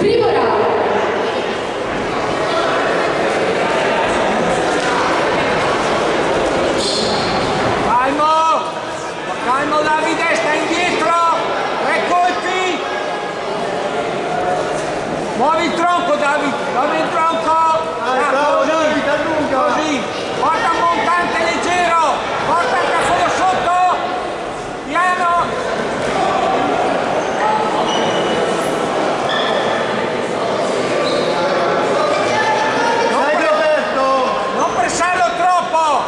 Primo round. Calmo! Calmo Davide, stai indietro! 3 colpi! Muovi il tronco Davide, muovi il tronco! Bravo Davide, allunga! Così! Porta un montante leggero! Porta il cafolo sotto! Piano! Non pressarlo troppo!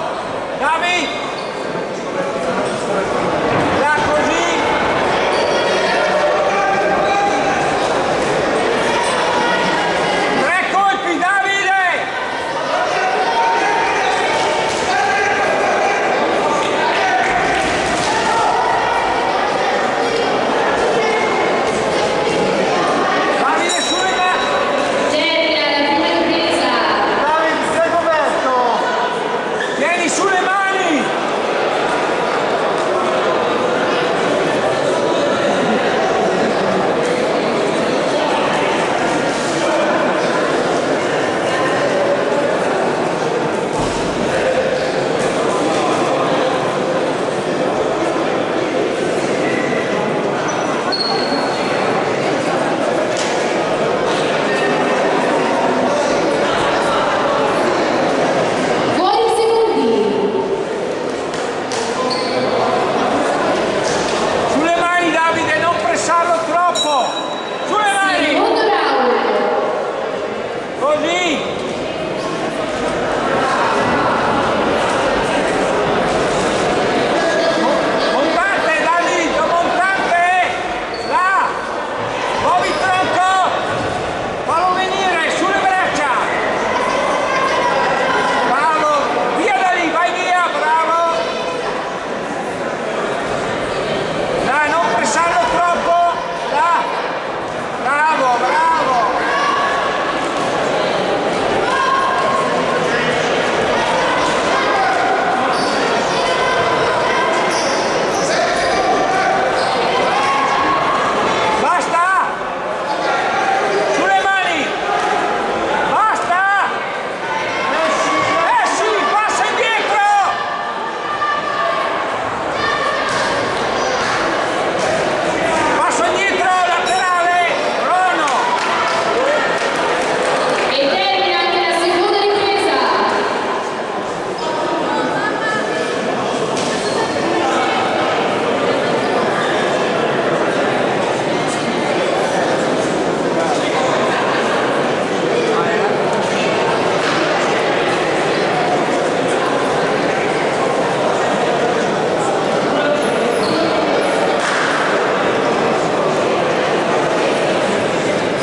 Davi! Là così! Tre colpi Davide! Davide sulle mani! Termina la prima ripresa. Davide, sei coperto! Tieni sulle mani! Fuori secondi. Sulle mani Davide, non pressarlo troppo! Sulle mani! Secondo round. Così! Montante Davide, montante! Là! Muovi il tronco! Fallo venire, sulle braccia! Bravo! Via da lì, vai via, bravo! Là, non pressarlo troppo! Là! Bravo, bravo! Basta! Sulle mani! Basta! Esci! Passa indietro! Passo indietro, laterale! Crono! E termina anche la seconda ripresa.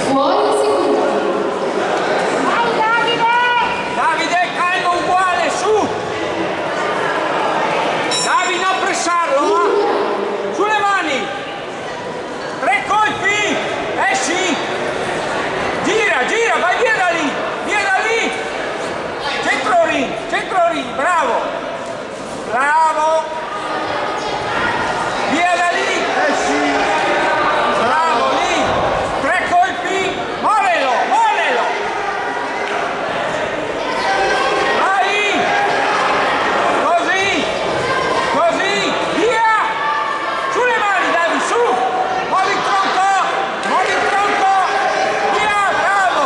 Fuori secondi. Davide, calmo uguale, su! Davide, non pressarlo, eh? Sulle mani! 3 colpi! Esci! Gira, gira, vai via da lì! Via da lì! Centro ring, bravo! Bravo! Via da lì! Esci! Bravo, lì! 3 colpi! Molelo, molelo! Vai! Così! Così! Via! Sulle mani, Davi, su! Muovi il tronco! Muovi il tronco! Via! Bravo!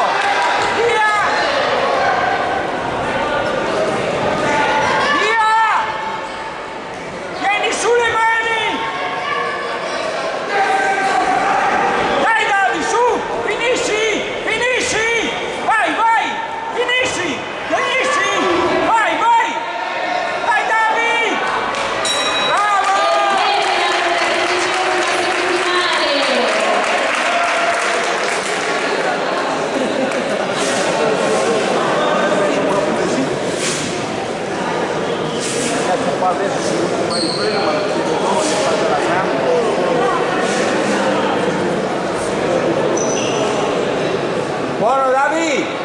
Via! Via! Tieni sulle mani! Dai Davi, su! Finisci! Finisci! Vai, vai! Finisci! Finisci! Vai, vai! Dai Davi! Bravo! Qua adesso si occupa di quello, ma non si fa la gamba. Buono Davi!